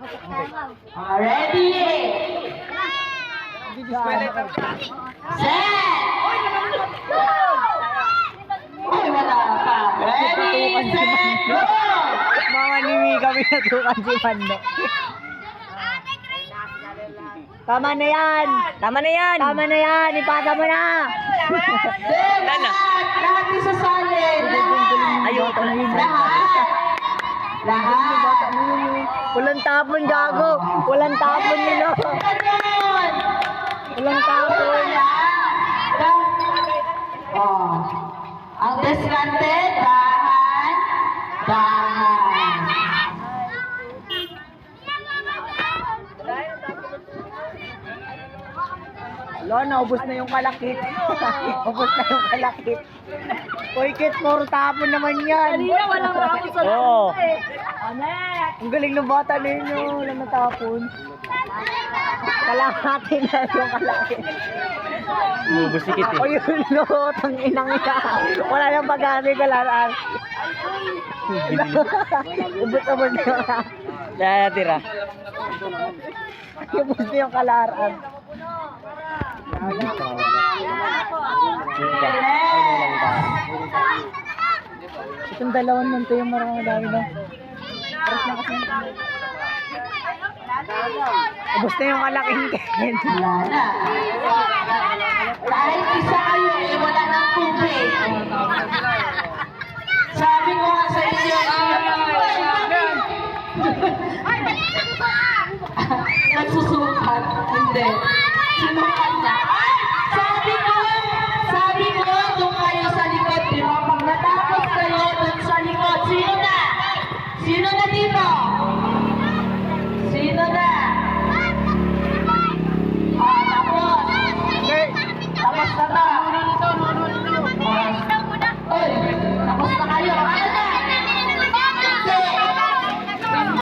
Ready? Set! Ay, wala pa. Ready, set, go! Mga nimi kami natukan si Mando. Tama na yan! Tama na yan! Tama na yan! Ipasa mo na! Lahat isasali. Ayoko na yun. Lahat. Walang tapon, gago! Walang tapon nila! Ganun. Walang tapon! Oh. Ang diskarte, dahan, dahan. Wala, naubos na yung kalakit. Naubos na yung kalakit. Uy, Kit, puro tapon naman yan. Kanina walang rapon sa Oo. Anek! Ang galing ng bata ninyo. Wala matapon. Kalahati na yung kalakit. Ubus si Kit O yun, no, tang inang ina. Wala nang pag-ari kalaraan. Ubus-ubus na yung Natira. ubus na yung kalaraan. Itong dalawan nun to yung marami dami na. Paras na kasi. Ubus na yung kalaking Ken. Wala na. Kahit isa kayo, wala ng tubig. Sabi ko nga sa inyo, nagsusukat. Hindi. Sinukat na. Sabi ko, doon kayo sa likod, di ba? Pag natapos kayo doon sa likod, sino na? Sino na dito? Sino na? Tapos. Tapos na to.